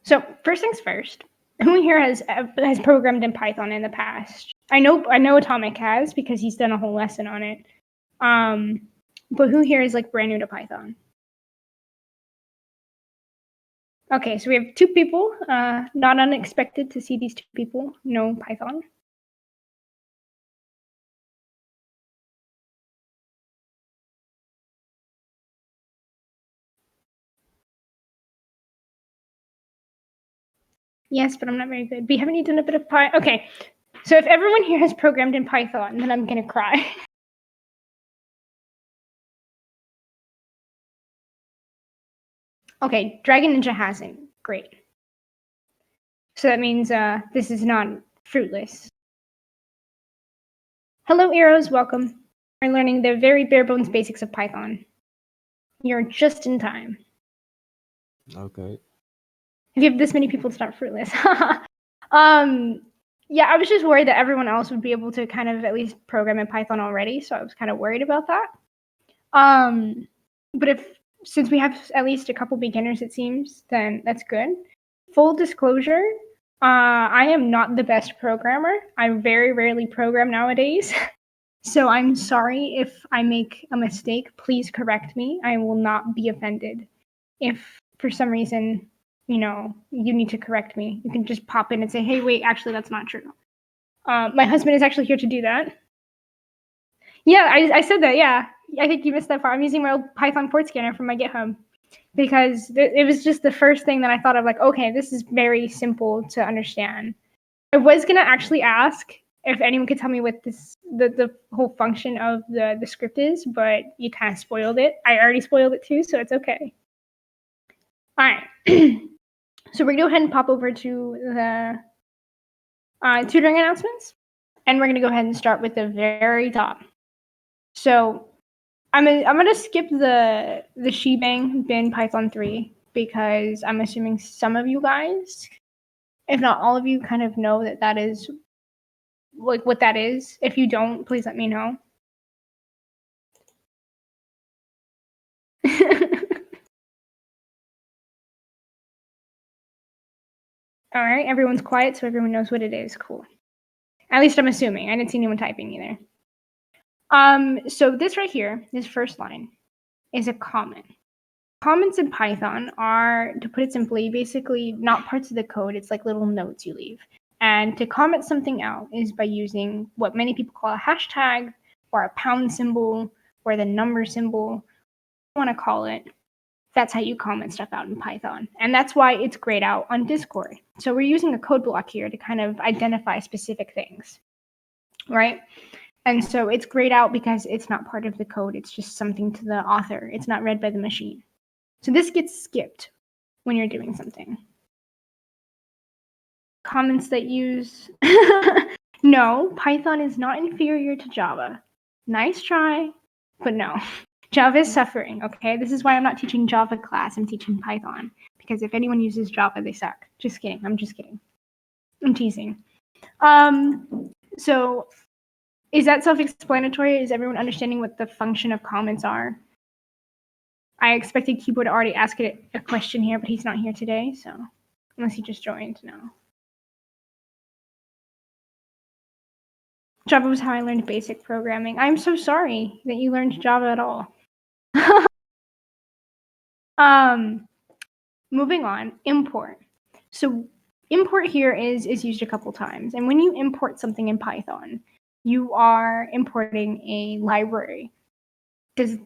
So first things first, who here has programmed in Python in the past? I know Atomic has because he's done a whole lesson on it. But who here is like brand new to Python? Okay, so we have 2 people. Not unexpected to see these 2 people know Python. Yes, but I'm not very good. But haven't you done a bit of Python? Okay, so if everyone here has programmed in Python, then I'm gonna cry. Okay, Dragon Ninja hasn't. Great. So that means this is not fruitless. Hello, Arrows. Welcome. We're learning the very bare bones basics of Python. You're just in time. Okay. If you have this many people, it's not fruitless. Yeah, I was just worried that everyone else would be able to kind of at least program in Python already, so I was kind of worried about that. But since we have at least a couple beginners, it seems, then that's good. Full disclosure, I am not the best programmer. I very rarely program nowadays. So I'm sorry if I make a mistake. Please correct me. I will not be offended. If for some reason, you need to correct me, you can just pop in and say, hey, wait, actually, that's not true. My husband is actually here to do that. Yeah, I said that, yeah. I think you missed that part. I'm using my old Python port scanner from my GitHub because it was just the first thing that I thought of, like, okay, this is very simple to understand. I was going to actually ask if anyone could tell me what the whole function of the script is, but you kind of spoiled it. I already spoiled it too, so it's okay. All right. So we're going to go ahead and pop over to the tutoring announcements, and we're going to go ahead and start with the very top. So I'm gonna skip the shebang bin Python 3 because I'm assuming some of you guys, if not all of you, kind of know that is like what that is. If you don't, please let me know. All right, everyone's quiet, so everyone knows what it is. Cool. At least I'm assuming. I didn't see anyone typing either. So this right here, this first line, is a comment. Comments in Python are, to put it simply, basically not parts of the code. It's like little notes you leave. And to comment something out is by using what many people call a hashtag or a pound symbol or the number symbol, you want to call it. That's how you comment stuff out in Python. And that's why it's grayed out on Discord. So we're using a code block here to kind of identify specific things, right? And so it's grayed out because it's not part of the code. It's just something to the author. It's not read by the machine. So this gets skipped when you're doing something. Comments that use... No, Python is not inferior to Java. Nice try, but no. Java is suffering, okay? This is why I'm not teaching Java class. I'm teaching Python. Because if anyone uses Java, they suck. Just kidding. I'm just kidding. I'm teasing. So is that self-explanatory? Is everyone understanding what the function of comments are? I expected Keyboard to already ask it a question here, but he's not here today, so unless he just joined, no. Java was how I learned basic programming. I'm so sorry that you learned Java at all. Moving on, import. So import here is used a couple times. And when you import something in Python, you are importing a library. Does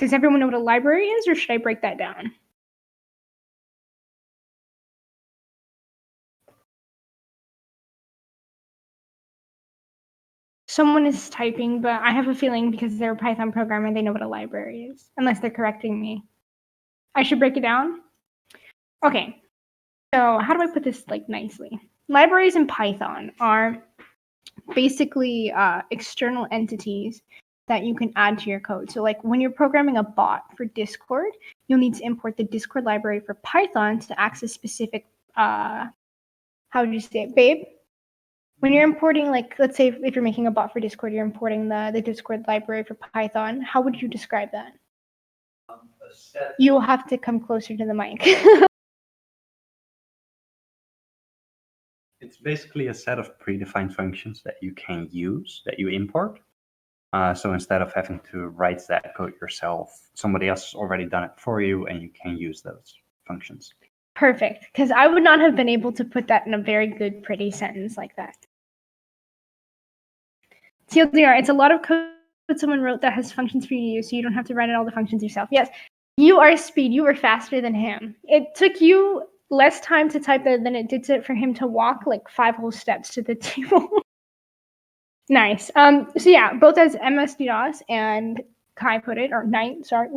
everyone know what a library is, or should I break that down? Someone is typing, but I have a feeling because they're a Python programmer, they know what a library is, unless they're correcting me. I should break it down? Okay. So how do I put this like nicely? Libraries in Python are basically external entities that you can add to your code. So like when you're programming a bot for Discord, you'll need to import the Discord library for Python to access specific, how would you say it, babe? When you're importing, like, let's say if you're making a bot for Discord, you're importing the Discord library for Python, how would you describe that? You'll have to come closer to the mic. It's basically a set of predefined functions that you can use, that you import. So instead of having to write that code yourself, somebody else has already done it for you, and you can use those functions. Perfect, because I would not have been able to put that in a very good, pretty sentence like that. TLDR, it's a lot of code someone wrote that has functions for you to use, so you don't have to write all the functions yourself. Yes, you are speed. You were faster than him. It took you less time to type that than it did for him to walk like 5 whole steps to the table. Nice. So yeah, both as MS-DOS and Kai put it, or Knight, sorry,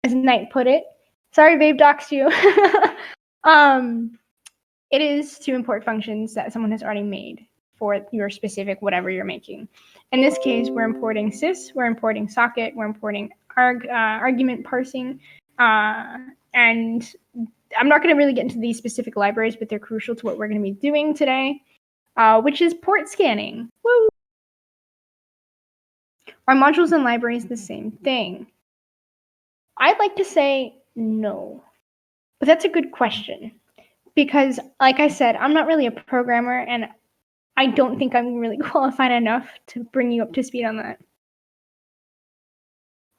as Knight put it. Sorry, babe, doxed you. It is to import functions that someone has already made for your specific whatever you're making. In this case, we're importing sys, we're importing socket, we're importing argument parsing, and I'm not going to really get into these specific libraries, but they're crucial to what we're going to be doing today, which is port scanning. Woo! Are modules and libraries the same thing? I'd like to say no, but that's a good question. Because, like I said, I'm not really a programmer, and I don't think I'm really qualified enough to bring you up to speed on that.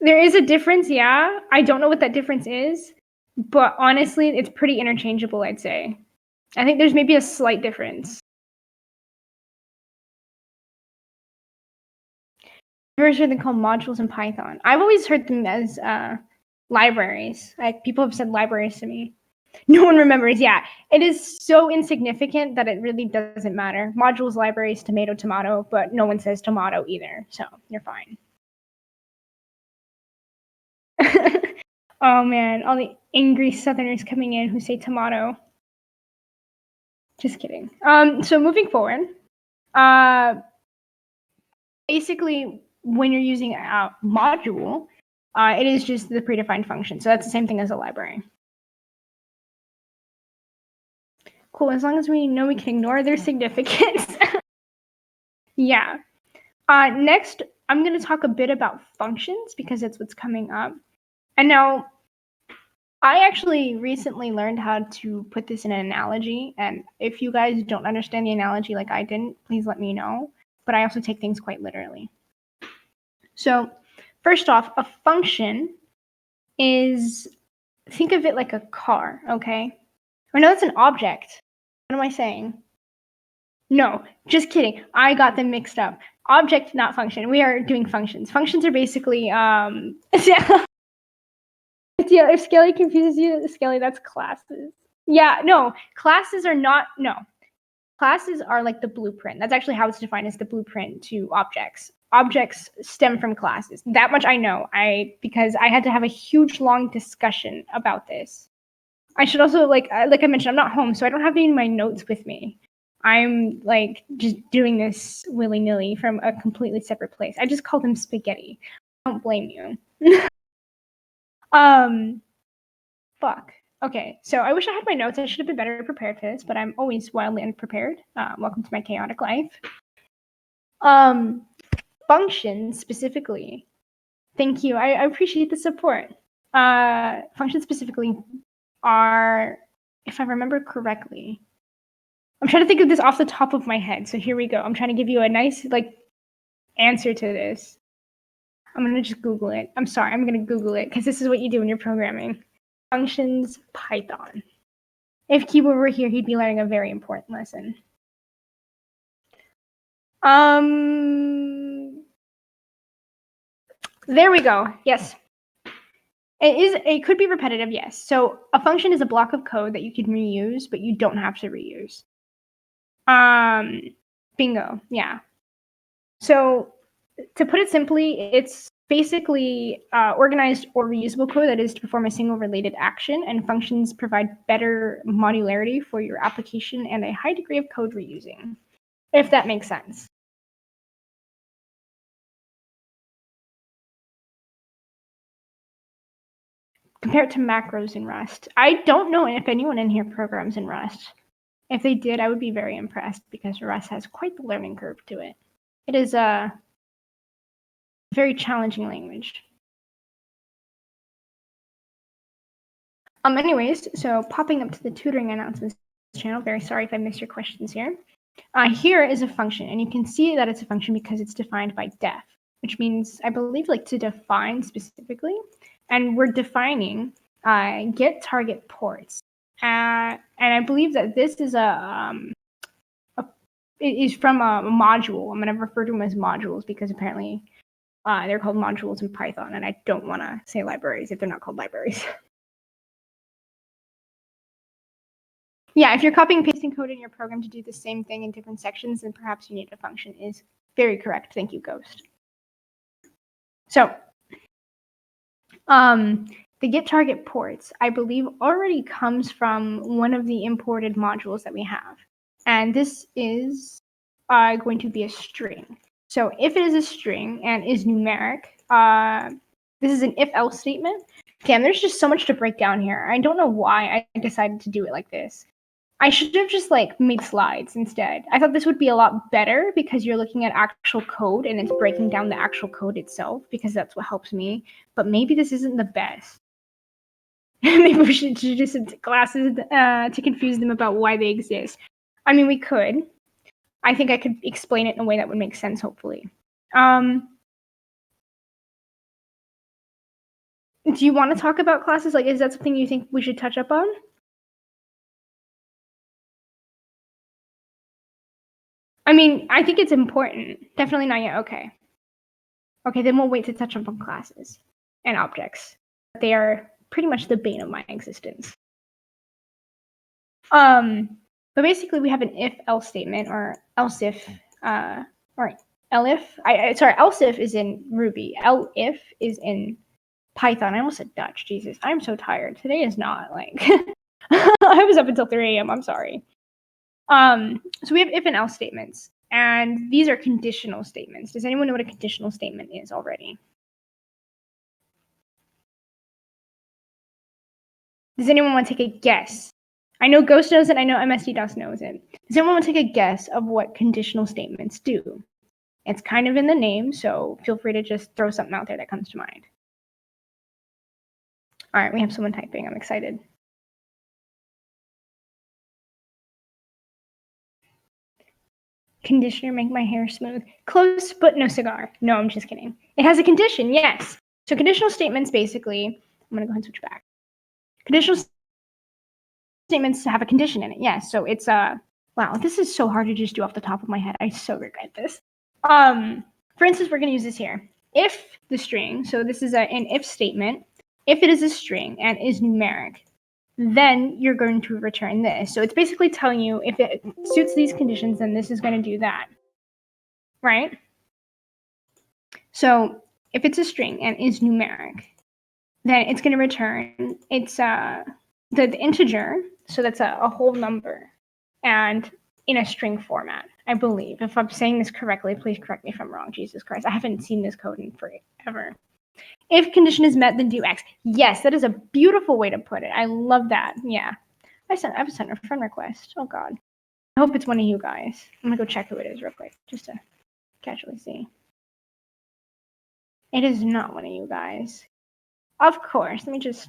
There is a difference, yeah. I don't know what that difference is, but honestly, it's pretty interchangeable, I'd say. I think there's maybe a slight difference. I've always heard them called modules in Python. I've always heard them as libraries. Like, people have said libraries to me. No one remembers. Yeah, it is so insignificant that it really doesn't matter. Modules, libraries, tomato, tomato, but no one says tomato either, so you're fine. Oh man, all the angry Southerners coming in who say tomato. Just kidding. So moving forward, basically when you're using a module, it is just the predefined function. So that's the same thing as a library. Cool, as long as we know we can ignore their significance. Yeah. Next, I'm going to talk a bit about functions because that's what's coming up. And now, I actually recently learned how to put this in an analogy. And if you guys don't understand the analogy like I didn't, please let me know. But I also take things quite literally. So first off, a function is, think of it like a car, okay? Or no, that's an object. What am I saying? No, just kidding. I got them mixed up. Object, not function. We are doing functions. Functions are basically, if Skelly confuses you, Skelly, that's classes. Yeah, no, classes are not, no. Classes are like the blueprint. That's actually how it's defined, as the blueprint to objects. Objects stem from classes. That much I know, because I had to have a huge, long discussion about this. I should also, like I mentioned, I'm not home, so I don't have any of my notes with me. I'm like just doing this willy-nilly from a completely separate place. I just call them spaghetti. I don't blame you. Fuck. Okay, so I wish I had my notes. I should have been better prepared for this, but I'm always wildly unprepared. Welcome to my chaotic life. Functions specifically. Thank you. I appreciate the support. Functions specifically are, if I remember correctly, I'm trying to think of this off the top of my head. So here we go. I'm trying to give you a nice answer to this. I'm gonna just Google it. I'm sorry. I'm gonna Google it because this is what you do when you're programming. Functions Python. If Kiba were here, he'd be learning a very important lesson. There we go. Yes. It could be repetitive, yes. So a function is a block of code that you can reuse, but you don't have to reuse. Bingo. Yeah. So to put it simply, it's basically organized or reusable code that is to perform a single related action, and functions provide better modularity for your application and a high degree of code reusing, if that makes sense. Compared to macros in Rust, I don't know if anyone in here programs in Rust. If they did, I would be very impressed because Rust has quite the learning curve to it. It is a very challenging language. Anyways, so popping up to the tutoring announcements channel. Very sorry if I missed your questions here. Here is a function, and you can see that it's a function because it's defined by def, which means, I believe, like to define specifically. And we're defining get target ports. And I believe that this is it is from a module. I'm going to refer to them as modules because apparently they're called modules in Python, and I don't want to say libraries if they're not called libraries. Yeah, if you're copying and pasting code in your program to do the same thing in different sections, then perhaps you need a function is very correct. Thank you, Ghost. So the get target ports, I believe, already comes from one of the imported modules that we have. And this is going to be a string. So if it is a string and is numeric, this is an if-else statement. Damn, there's just so much to break down here. I don't know why I decided to do it like this. I should have just like made slides instead. I thought this would be a lot better because you're looking at actual code and it's breaking down the actual code itself because that's what helps me. But maybe this isn't the best. Maybe we should do some classes to confuse them about why they exist. I mean, we could. I think I could explain it in a way that would make sense, hopefully. Do you want to talk about classes? Like, is that something you think we should touch up on? I mean, I think it's important. Definitely not yet. Okay. Okay, then we'll wait to touch up on classes and objects. They are pretty much the bane of my existence. But basically we have an if-else statement or else if, or elif. Sorry, else if is in Ruby. Elif is in Python. I almost said Dutch. Jesus, I'm so tired. Today is not like I was up until 3 a.m. I'm sorry. So we have if and else statements, and these are conditional statements. Does anyone know what a conditional statement is already? Does anyone want to take a guess? I know Ghost knows it. I know MSD DOS knows it. Does anyone want to take a guess of what conditional statements do? It's kind of in the name, so feel free to just throw something out there that comes to mind. All right, we have someone typing. I'm excited. Conditioner, make my hair smooth. Close, but no cigar. No, I'm just kidding. It has a condition, yes. So conditional statements, basically, I'm going to go ahead and switch back. Conditional statements have a condition in it, yes. So it's, wow, this is so hard to just do off the top of my head. I so regret this. For instance, we're going to use this here. If the string, so this is an if statement, if it is a string and is numeric, then you're going to return this. So it's basically telling you if it suits these conditions, then this is going to do that, right? So if it's a string and is numeric, then it's going to return it's the integer, so that's a whole number, and in a string format, I believe. If I'm saying this correctly, please correct me if I'm wrong. Jesus Christ, I haven't seen this code in forever. If condition is met, then do X. Yes, that is a beautiful way to put it. I love that. Yeah. I've sent a friend request. Oh, God. I hope it's one of you guys. I'm going to go check who it is real quick, just to casually see. It is not one of you guys. Of course. Let me just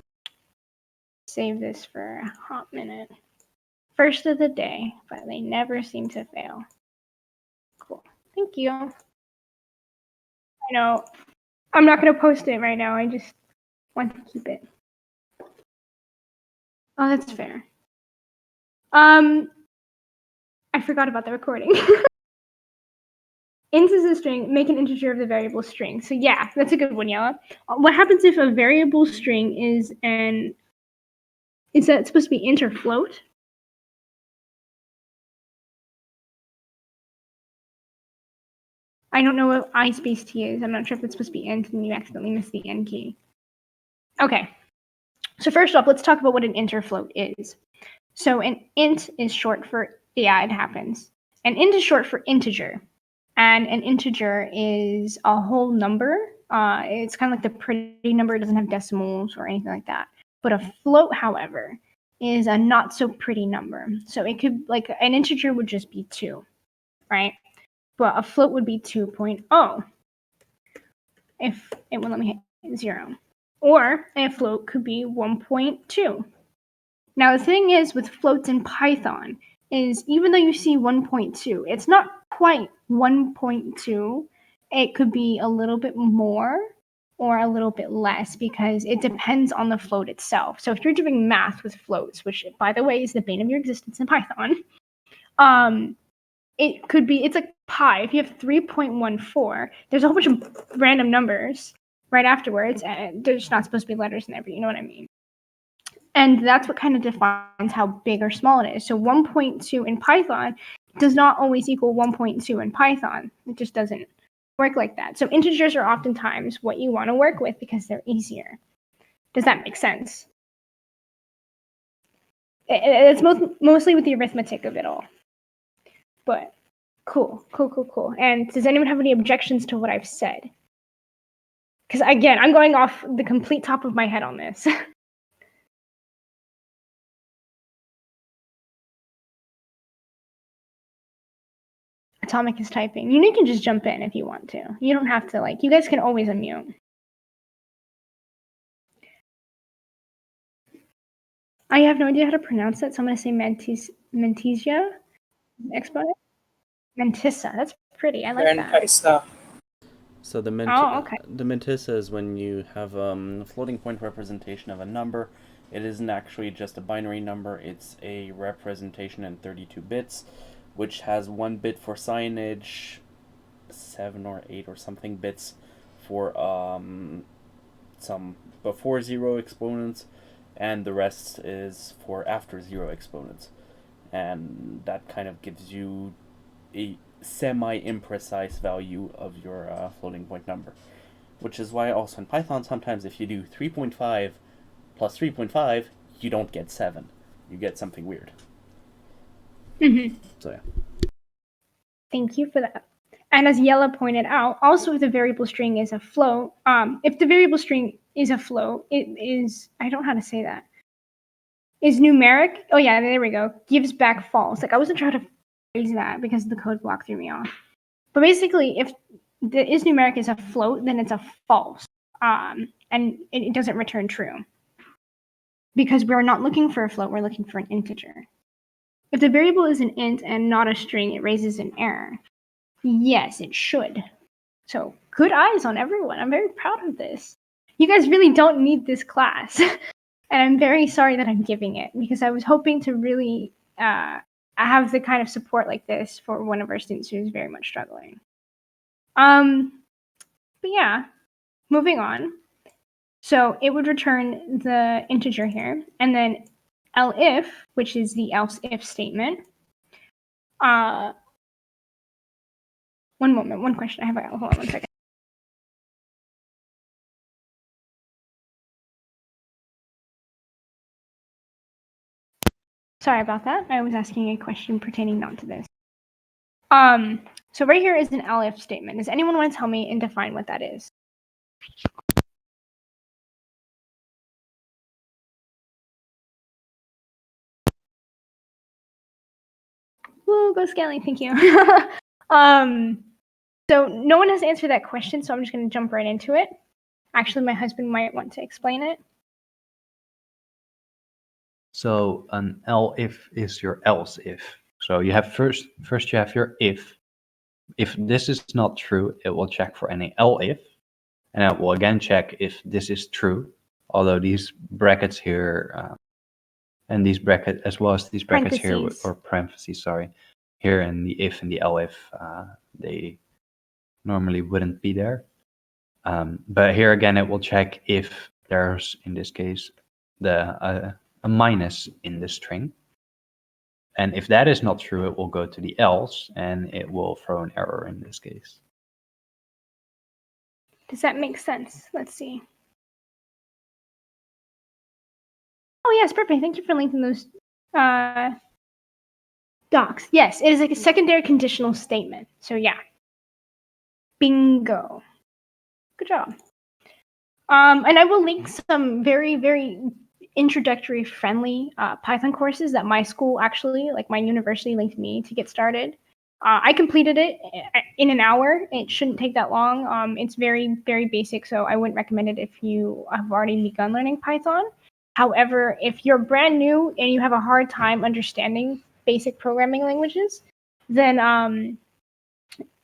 save this for a hot minute. First of the day, but they never seem to fail. Cool. Thank you. I know. I'm not going to post it right now. I just want to keep it. Oh, that's fair. I forgot about the recording. Int is a string, make an integer of the variable string. So yeah, that's a good one, Yella. What happens if a variable string is that supposed to be int or float? I don't know what I space t is. I'm not sure if it's supposed to be int and you accidentally missed the n key. Okay. So first off, let's talk about what an int or float is. So an int is short for, yeah, it happens. An int is short for integer. And an integer is a whole number. It's kind of like the pretty number. It doesn't have decimals or anything like that. But a float, however, is a not so pretty number. So it could, like, an integer would just be 2, right? But a float would be 2.0 if it would let me hit 0. Or a float could be 1.2. Now, the thing is with floats in Python is even though you see 1.2, it's not quite 1.2. It could be a little bit more or a little bit less because it depends on the float itself. So if you're doing math with floats, which by the way is the bane of your existence in Python, it could be, it's like pi. If you have 3.14, there's a whole bunch of random numbers right afterwards, and there's not supposed to be letters in there, but you know what I mean. And that's what kind of defines how big or small it is. So 1.2 in Python does not always equal 1.2 in Python. It just doesn't work like that. So integers are oftentimes what you want to work with because they're easier. Does that make sense? It's mostly with the arithmetic of it all. But cool. And does anyone have any objections to what I've said? Because again, I'm going off the complete top of my head on this. Atomic is typing. You can just jump in if you want to. You don't have to, you guys can always unmute. I have no idea how to pronounce that, so I'm going to say Mantisia exponent. Mantissa. That's pretty. I like that. So the okay. the mantissa is when you have a floating point representation of a number. It isn't actually just a binary number. It's a representation in 32 bits, which has 1 bit for signage, 7 or 8 or something bits for some before zero exponents, and the rest is for after zero exponents. And that kind of gives you a semi-imprecise value of your floating point number. Which is why also in Python, sometimes if you do 3.5 plus 3.5, you don't get 7. You get something weird. So yeah. Thank you for that. And as Yella pointed out, also if the variable string is a float, if the variable string is a float, it is, I don't know how to say that, is numeric. Oh yeah, there we go. Gives back false. I wasn't trying to phrase that because the code block threw me off. But basically, if the is numeric is a float, then it's a false. And it doesn't return true. Because we're not looking for a float, we're looking for an integer. If the variable is an int and not a string, it raises an error. Yes, it should. So good eyes on everyone. I'm very proud of this. You guys really don't need this class. And I'm very sorry that I'm giving it because I was hoping to really have the kind of support like this for one of our students who's very much struggling. But yeah, moving on. So it would return the integer here, and then elif, which is the else if statement. One moment, one question. Hold on 1 second. Sorry about that. I was asking a question pertaining not to this. So right here is an elif statement. Does anyone want to tell me and define what that is? Woo, go Scaling, thank you. So no one has answered that question, so I'm just going to jump right into it. Actually, my husband might want to explain it. So an elif is your else if. So you have first you have your if. If this is not true, it will check for any elif, and it will again check if this is true. Although these brackets here and these brackets as well as these brackets here or parentheses, sorry, here in the if and the elif, they normally wouldn't be there. But here again, it will check if there's, in this case, a minus in the string. And if that is not true, it will go to the else, and it will throw an error in this case. Does that make sense? Let's see. Oh, yes, perfect. Thank you for linking those docs. Yes, it is like a secondary conditional statement. So yeah. Bingo. Good job. And I will link some very, very introductory friendly Python courses that my school actually, like my university, linked me to get started. I completed it in an hour. It shouldn't take that long. It's very, very basic, so I wouldn't recommend it if you have already begun learning Python. However, if you're brand new and you have a hard time understanding basic programming languages, then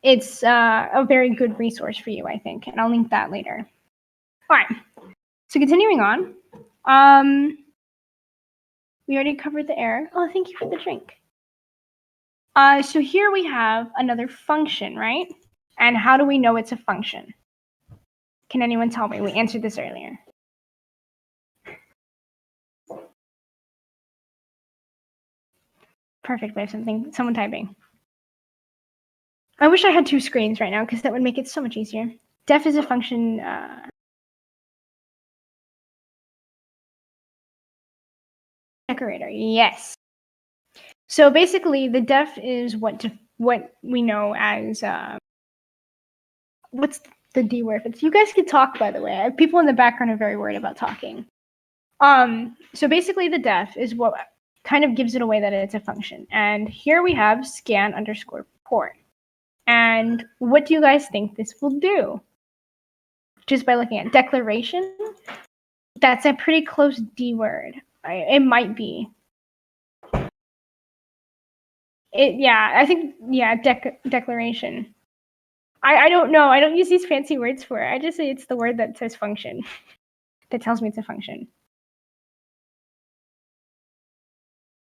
it's a very good resource for you, I think, and I'll link that later. All right, so continuing on, we already covered the error. Oh, thank you for the drink. So here we have another function, right? And how do we know it's a function? Can anyone tell me? We answered this earlier. Perfect, we have someone typing. I wish I had two screens right now because that would make it so much easier. Def is a function. Decorator, yes. So basically, the def is what we know as what's the D word? You guys can talk, by the way. People in the background are very worried about talking. So basically, the def is what kind of gives it away that it's a function. And here we have scan underscore port. And what do you guys think this will do? Just by looking at declaration, that's a pretty close D word. It might be. I think declaration. I don't know. I don't use these fancy words for it. I just say it's the word that says function. That tells me it's a function.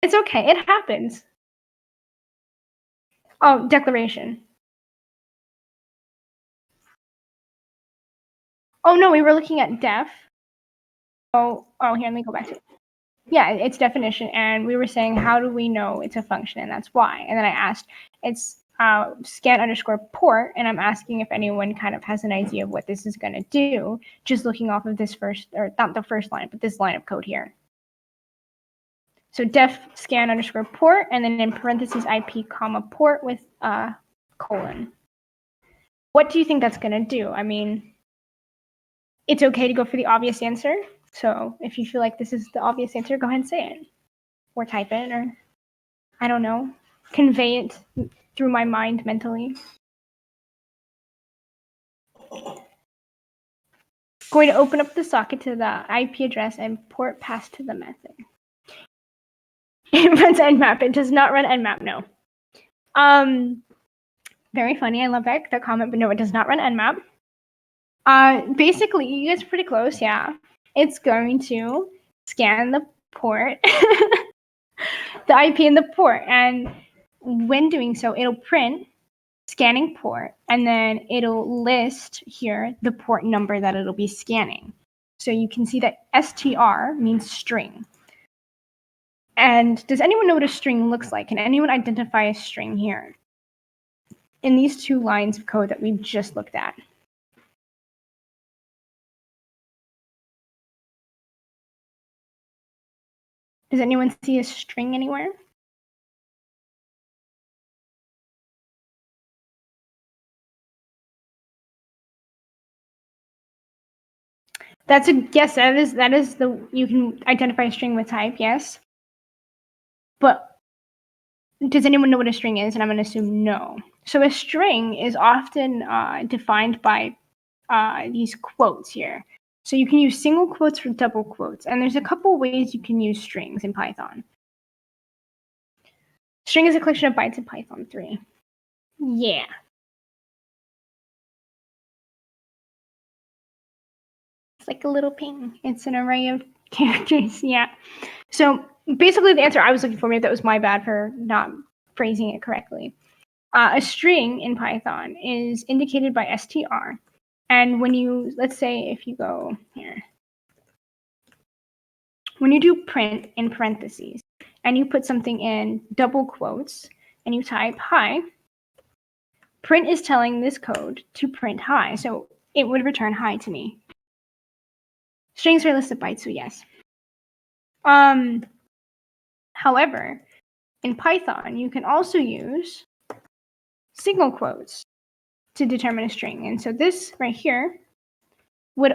It's okay. It happens. Oh, declaration. Oh no, we were looking at def. Oh, here, let me go back to it. Yeah, it's definition, and we were saying how do we know it's a function, and that's why. And then I asked, it's scan underscore port, and I'm asking if anyone kind of has an idea of what this is going to do, just looking off of this first, or not the first line, but this line of code here. So def scan underscore port, and then in parentheses IP comma port with colon. What do you think that's going to do? I mean, it's okay to go for the obvious answer. So if you feel like this is the obvious answer, go ahead and say it. Or type it, or I don't know, convey it through my mind mentally. Going to open up the socket to the IP address and port passed to the method. It runs nmap. It does not run nmap, no. Very funny. I love that comment, but no, it does not run nmap. Basically, you guys are pretty close, yeah. It's going to scan the port, the IP in the port, and when doing so, it'll print scanning port, and then it'll list here the port number that it'll be scanning. So you can see that str means string. And does anyone know what a string looks like? Can anyone identify a string here in these two lines of code that we've just looked at? Does anyone see a string anywhere? That's a yes. That is the you can identify a string with type. Yes, but does anyone know what a string is? And I'm going to assume no. So a string is often defined by these quotes here. So you can use single quotes or double quotes, and there's a couple ways you can use strings in Python. String is a collection of bytes in Python 3. Yeah. It's like a little ping. It's an array of characters. Yeah. So basically the answer I was looking for, maybe that was my bad for not phrasing it correctly. A string in Python is indicated by str. And when you, let's say if you go here, when you do print in parentheses and you put something in double quotes and you type hi, print is telling this code to print hi. So it would return hi to me. Strings are a list of bytes, so yes. However, in Python, you can also use single quotes to determine a string. And so this right here would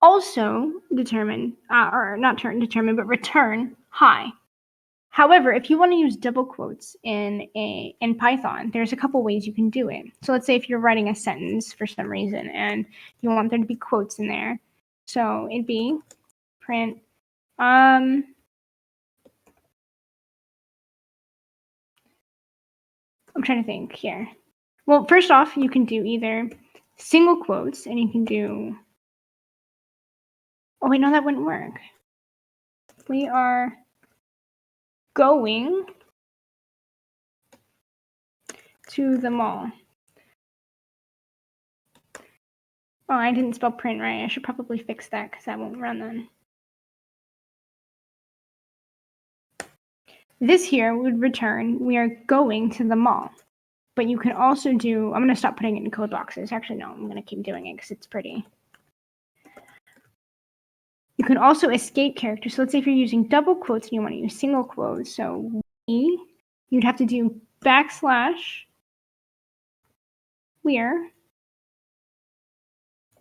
also determine, or not determine, but return hi. However, if you want to use double quotes in Python, there's a couple ways you can do it. So let's say if you're writing a sentence for some reason and you want there to be quotes in there. So it'd be print I'm trying to think here. Well, first off, you can do either single quotes, and you can do. Oh wait, no, that wouldn't work. We are going to the mall. Oh, I didn't spell print right. I should probably fix that because that won't run then. This here would return, we are going to the mall. But you can also do, I'm going to stop putting it in code boxes. Actually, no, I'm going to keep doing it because it's pretty. You can also escape characters. So let's say if you're using double quotes and you want to use single quotes. So you'd have to do \, we're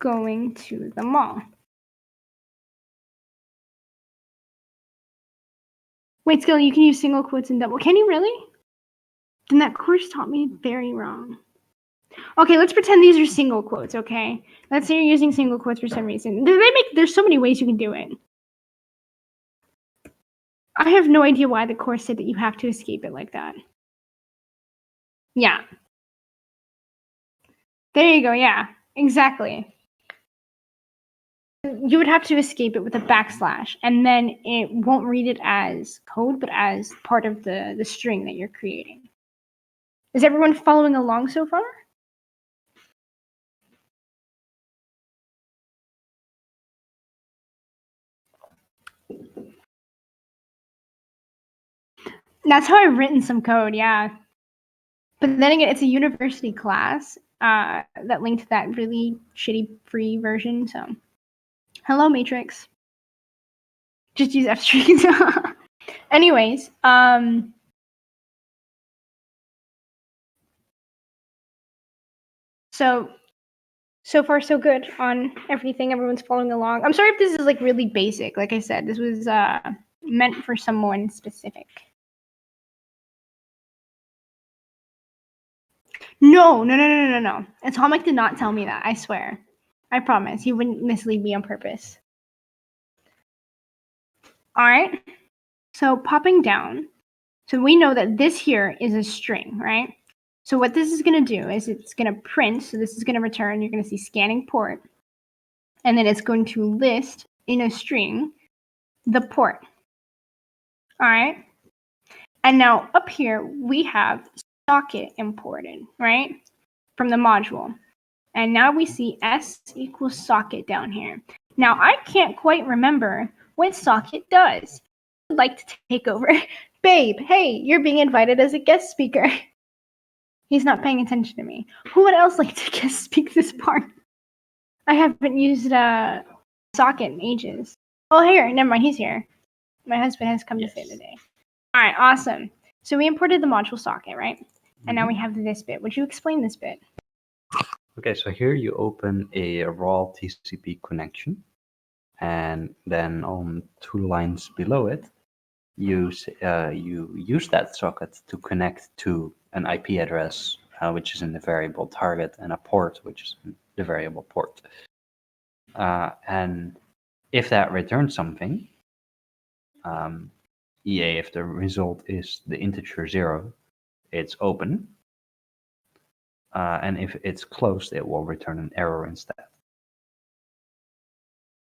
going to the mall. Wait, Skill, you can use single quotes and double. Can you really? Then that course taught me very wrong. Okay, let's pretend these are single quotes, okay? Let's say you're using single quotes for some reason. There's so many ways you can do it. I have no idea why the course said that you have to escape it like that. Yeah. There you go, yeah. Exactly. You would have to escape it with a \, and then it won't read it as code, but as part of the string that you're creating. Is everyone following along so far? That's how I've written some code, yeah. But then again, it's a university class that linked to that really shitty free version, so. Hello, Matrix. Just use f-strings. Anyways, so far so good on everything. Everyone's following along. I'm sorry if this is like really basic. Like I said, this was meant for someone specific. No. Atomic did not tell me that. I swear. I promise. He wouldn't mislead me on purpose. All right. So popping down. So we know that this here is a string, right? So what this is going to do is it's going to print. So this is going to return. You're going to see scanning port. And then it's going to list in a string the port. All right. And now up here, we have socket imported, right? From the module. And now we see s equals socket down here. Now I can't quite remember what socket does. I'd like to take over. Babe, hey, you're being invited as a guest speaker. He's not paying attention to me. Who would else like to guest speak this part? I haven't used socket in ages. Oh, here, never mind, he's here. My husband has come to stay today. All right, awesome. So we imported the module socket, right? And now we have this bit. Would you explain this bit? Okay, so here you open a raw TCP connection, and then on 2 lines below it, you use that socket to connect to an IP address, which is in the variable target, and a port, which is in the variable port. And if that returns something, EA, if the result is the integer 0, it's open. And if it's closed, it will return an error instead.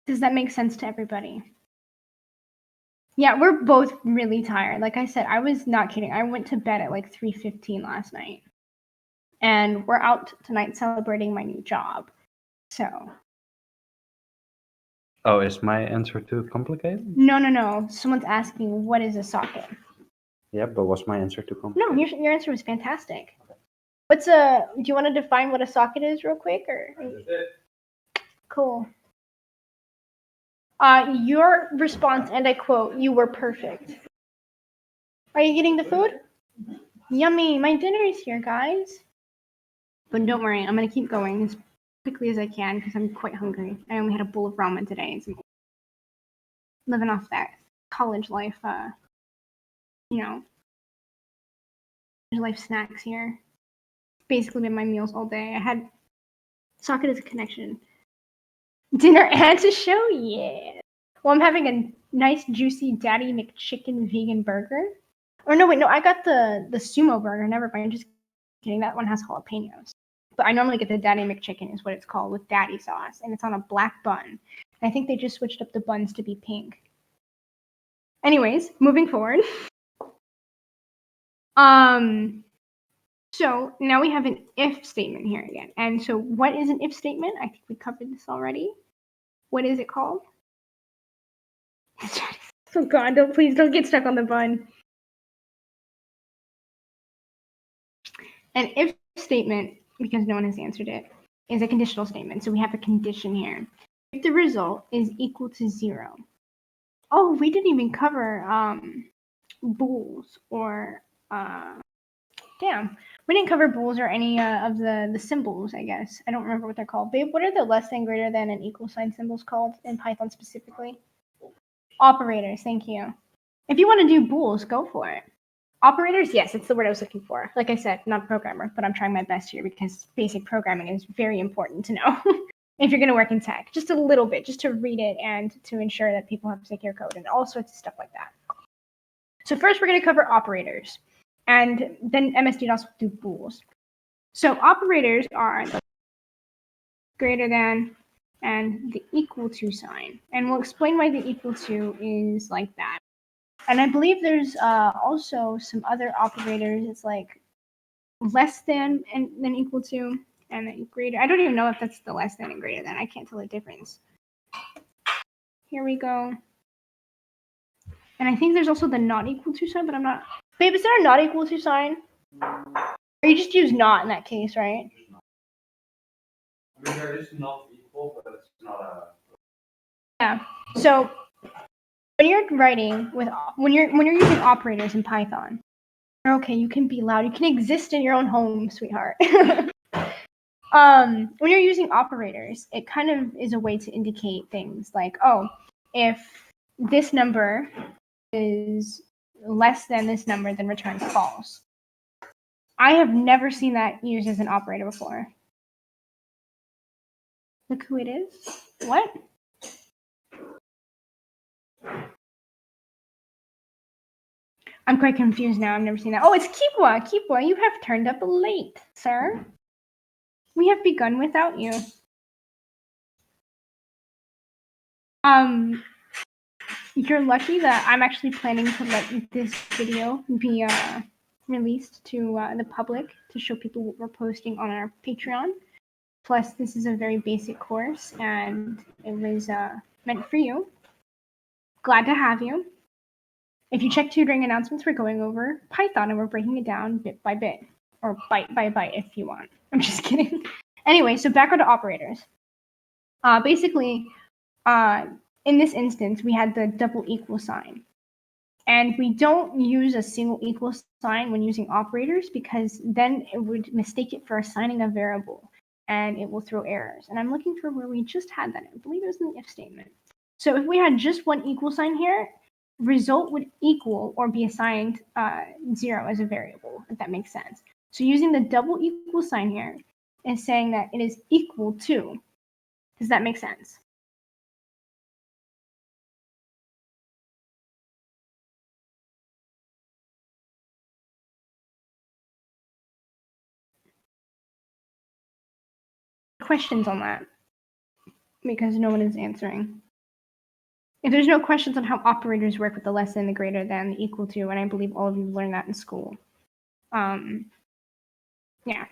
Does that make sense to everybody? Yeah, we're both really tired. Like I said, I was not kidding. I went to bed at like 3:15 last night. And we're out tonight celebrating my new job. So. Oh, is my answer too complicated? No. Someone's asking, what is a socket? Yeah, but was my answer too complicated? No, your answer was fantastic. Do you want to define what a socket is real quick? Or? Cool. Your response, and I quote, "You were perfect." Are you getting the food? Yummy. My dinner is here, guys. But don't worry, I'm going to keep going as quickly as I can because I'm quite hungry. I only had a bowl of ramen today. So living off that college life, college life snacks here. Basically been my meals all day. I had socket as a connection. Dinner and a show? Yeah. Well, I'm having nice juicy Daddy McChicken vegan burger. Or no, wait, no, I got the sumo burger. Never mind, just kidding. That one has jalapenos. But I normally get the Daddy McChicken is what it's called with daddy sauce, and it's on a black bun. I think they just switched up the buns to be pink. Anyways, moving forward. So now we have an if statement here again. And so what is an if statement? I think we covered this already. What is it called? Oh God, please don't get stuck on the bun. An if statement, because no one has answered it, is a conditional statement. So we have a condition here. If the result is equal to 0. Oh, we didn't even cover bools or damn. We didn't cover bools or any of the symbols, I guess. I don't remember what they're called. Babe, what are the less than, greater than, and equal sign symbols called in Python specifically? Operators, thank you. If you want to do bools, go for it. Operators, yes, it's the word I was looking for. Like I said, not a programmer, but I'm trying my best here because basic programming is very important to know if you're going to work in tech. Just a little bit, just to read it and to ensure that people have secure code and all sorts of stuff like that. So first we're going to cover operators. And then MS-DOS will do bools. So operators are the greater than and the equal to sign. And we'll explain why the equal to is like that. And I believe there's also some other operators. It's like less than and then equal to and then greater. I don't even know if that's the less than and greater than. I can't tell the difference. Here we go. And I think there's also the not equal to sign, but I'm not. Babe, is there a not equal to sign? Or you just use not in that case, right? I mean, there is not equal, but it's not a. Yeah. So when you're writing when you're using operators in Python, okay, you can be loud. You can exist in your own home, sweetheart. When you're using operators, it kind of is a way to indicate things like, oh, if this number is less than this number, then return false. I have never seen that used as an operator before. Look who it is. What? I'm quite confused now. I've never seen that. Oh, it's Kipwa. Kipwa, you have turned up late, sir. We have begun without you. You're lucky that I'm actually planning to let this video be released to the public to show people what we're posting on our Patreon. Plus, this is a very basic course, and it was meant for you. Glad to have you. If you check tutoring announcements, we're going over Python, and we're breaking it down bit by bit, or byte by byte if you want. I'm just kidding. Anyway, so back onto operators. Basically, in this instance, we had the double equal sign. And we don't use a single equal sign when using operators because then it would mistake it for assigning a variable and it will throw errors. And I'm looking for where we just had that. I believe it was in the if statement. So if we had just one equal sign here, result would equal or be assigned 0 as a variable, if that makes sense. So using the double equal sign here is saying that it is equal to. Does that make sense? Questions on that? Because no one is answering. If there's no questions on how operators work with the less than, the greater than, the equal to, and I believe all of you learned that in school. Yeah.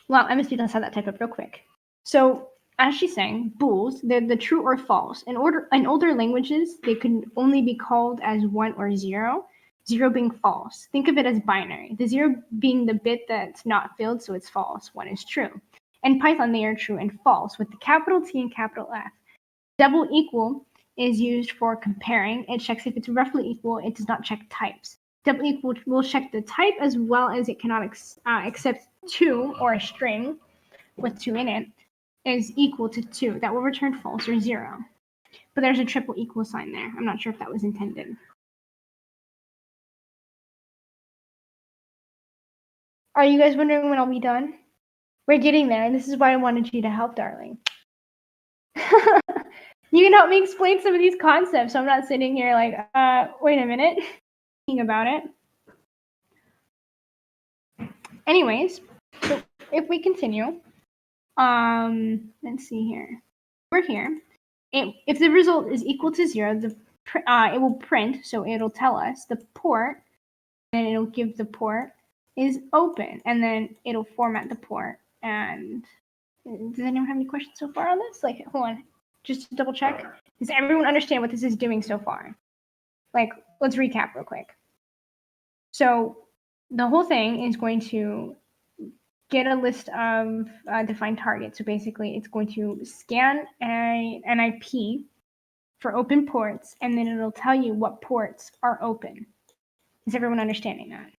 Well, MSD does have that type up real quick. So as she's saying, bools, they're the true or false. In older languages, they could only be called as 1 or 0, 0 being false. Think of it as binary. The 0 being the bit that's not filled, so it's false. 1 is true. In Python, they are true and false with the capital T and capital F. Double equal is used for comparing. It checks if it's roughly equal. It does not check types. Double equal will check the type as well as it cannot accept 2 or a string with 2 in it is equal to 2. That will return false or 0. But there's a triple equal sign there. I'm not sure if that was intended. Are you guys wondering when I'll be done? We're getting there, and this is why I wanted you to help, darling. You can help me explain some of these concepts so I'm not sitting here like, wait a minute, thinking about it. Anyways, so if we continue, let's see here. We're here. If the result is equal to 0, it will print, so it'll tell us the port, and it'll give the port is open, and then it'll format the port. And does anyone have any questions so far on this? Like, hold on, just to double check. Does everyone understand what this is doing so far? Like, let's recap real quick. So the whole thing is going to get a list of defined targets. So basically, it's going to scan an IP for open ports, and then it'll tell you what ports are open. Is everyone understanding that?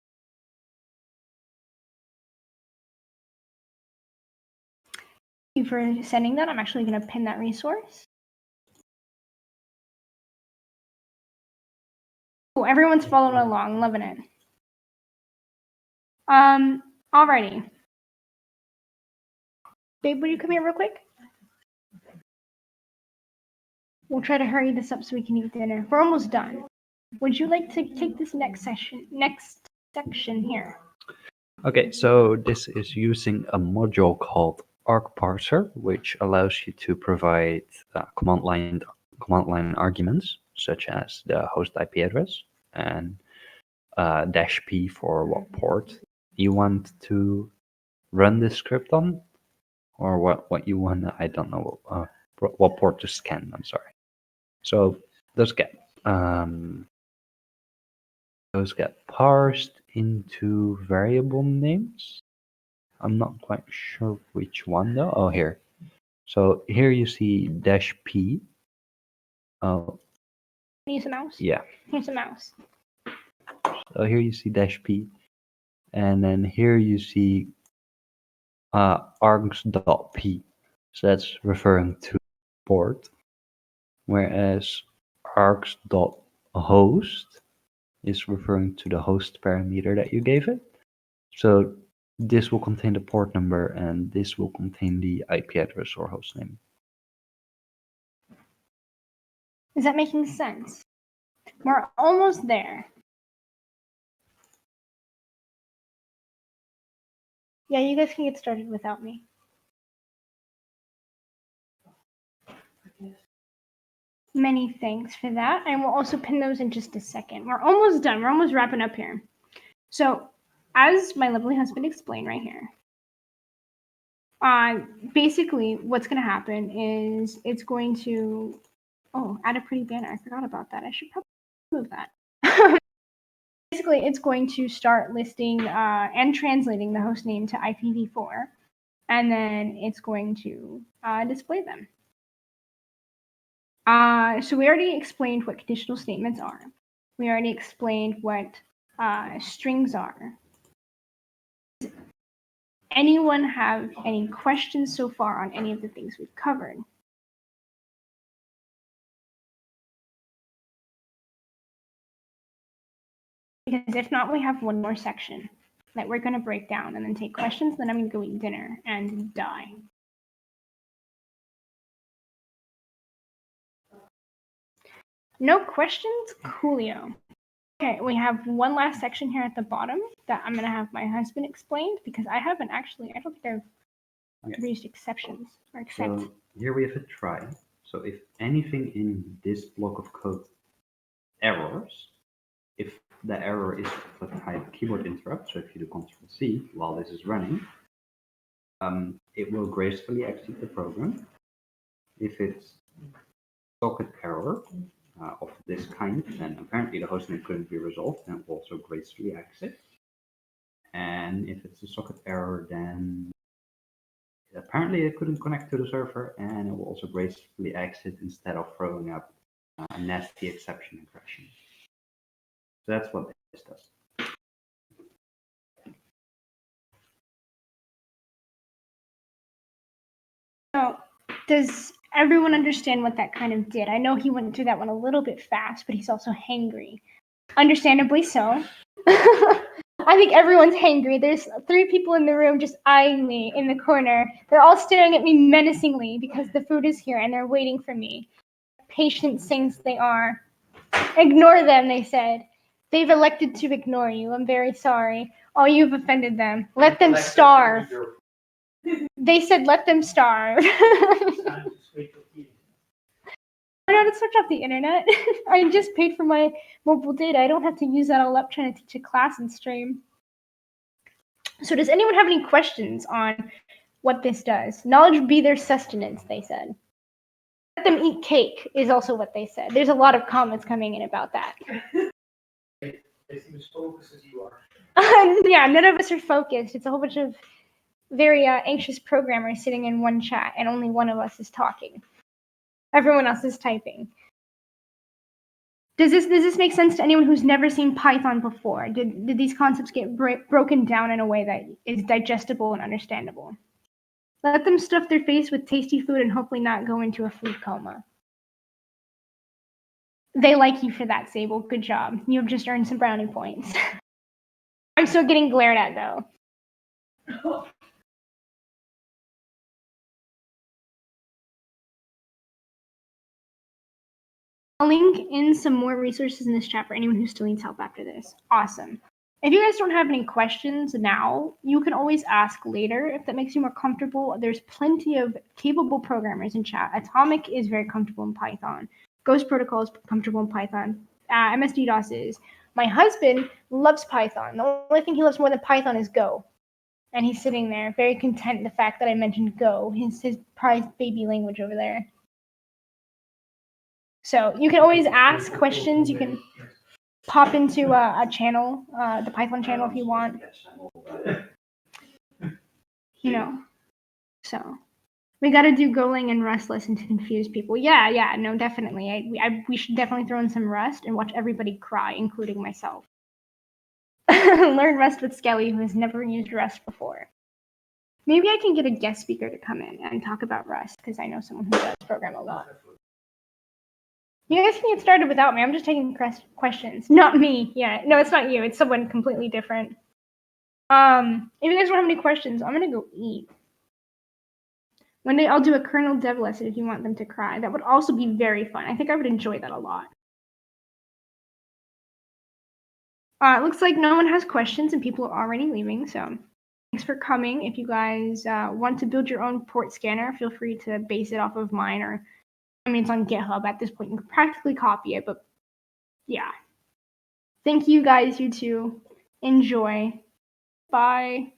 Thank you for sending that. I'm actually going to pin that resource. Oh, everyone's following along, loving it. Alrighty. Babe, will you come here real quick? We'll try to hurry this up so we can eat dinner. We're almost done. Would you like to take this next section here? Okay, so this is using a module called argparser, which allows you to provide command line arguments such as the host IP address and -p for what port you want to run this script on, or what you want. I don't know what port to scan. I'm sorry. So those get parsed into variable names. I'm not quite sure which one though. Oh, here. So here you see -p. Oh, Use a mouse? yeah. Here's a mouse. So here you see -p, and then here you see args.p. So that's referring to port, whereas args.host is referring to the host parameter that you gave it. So this will contain the port number, and this will contain the IP address or host name. Is that making sense? We're almost there. Yeah, you guys can get started without me. Many thanks for that. And we'll also pin those in just a second. We're almost done. We're almost wrapping up here. So, as my lovely husband explained right here, basically what's going to happen is it's going to, add a pretty banner. I forgot about that. I should probably move that. Basically, it's going to start listing and translating the host name to IPv4, and then it's going to display them. So we already explained what conditional statements are. We already explained what strings are. Does anyone have any questions so far on any of the things we've covered? Because if not, we have one more section that we're going to break down and then take questions. Then I'm going to go eat dinner and die. No questions? Coolio. Okay, we have one last section here at the bottom that I'm going to have my husband explained because I haven't actually, I don't think I've used exceptions or except. So here we have a try. So if anything in this block of code errors, if the error is of a type keyboard interrupt, so if you do Ctrl+C while this is running, it will gracefully exit the program. If it's socket error of this kind, then apparently the hostname couldn't be resolved and it will also gracefully exit. And if it's a socket error, then apparently it couldn't connect to the server and it will also gracefully exit instead of throwing up a nasty exception and crashing. So that's what this does. So, does everyone understand what that kind of did? I know he went through that one a little bit fast, but he's also hangry. Understandably so. I think everyone's hangry. There's 3 people in the room just eyeing me in the corner. They're all staring at me menacingly because the food is here and they're waiting for me. patient saints they are. Ignore them, they said. They've elected to ignore you. I'm very sorry. Oh, you've offended them. Let them starve. They said let them starve. I know to switch off the internet. I just paid for my mobile data. I don't have to use that all up trying to teach a class and stream. So does anyone have any questions on what this does? Knowledge be their sustenance, they said. Let them eat cake is also what they said. There's a lot of comments coming in about that. They seem as focused as you are. Yeah, none of us are focused. It's a whole bunch of very anxious programmers sitting in one chat, and only one of us is talking. Everyone else is typing. Does this make sense to anyone who's never seen Python before? Did these concepts get broken down in a way that is digestible and understandable? Let them stuff their face with tasty food and hopefully not go into a food coma. They like you for that, Sable. Good job. You have just earned some brownie points. I'm still getting glared at, though. I'll link in some more resources in this chat for anyone who still needs help after this. Awesome. If you guys don't have any questions now, you can always ask later if that makes you more comfortable. There's plenty of capable programmers in chat. Atomic is very comfortable in Python. Ghost Protocol is comfortable in Python. MS-DOS is. My husband loves Python. The only thing he loves more than Python is Go. And he's sitting there very content in the fact that I mentioned Go, his prized baby language over there. So you can always ask questions. You can pop into a channel, the Python channel if you want. You know, so we got to do Golang and Rust lesson to confuse people. Yeah, no, definitely. We should definitely throw in some Rust and watch everybody cry, including myself. Learn Rust with Skelly, who has never used Rust before. Maybe I can get a guest speaker to come in and talk about Rust, because I know someone who does program a lot. You guys can get started without me. I'm just taking questions. Not me. Yeah, no, it's not you. It's someone completely different. If you guys don't have any questions, I'm gonna go eat. One day I'll do a kernel dev lesson if you want them to cry. That would also be very fun. I think I would enjoy that a lot. It looks like no one has questions and people are already leaving, so thanks for coming. If you guys want to build your own port scanner, feel free to base it off of mine, or I mean, it's on GitHub at this point. You can practically copy it, but yeah. Thank you guys, you too. Enjoy. Bye.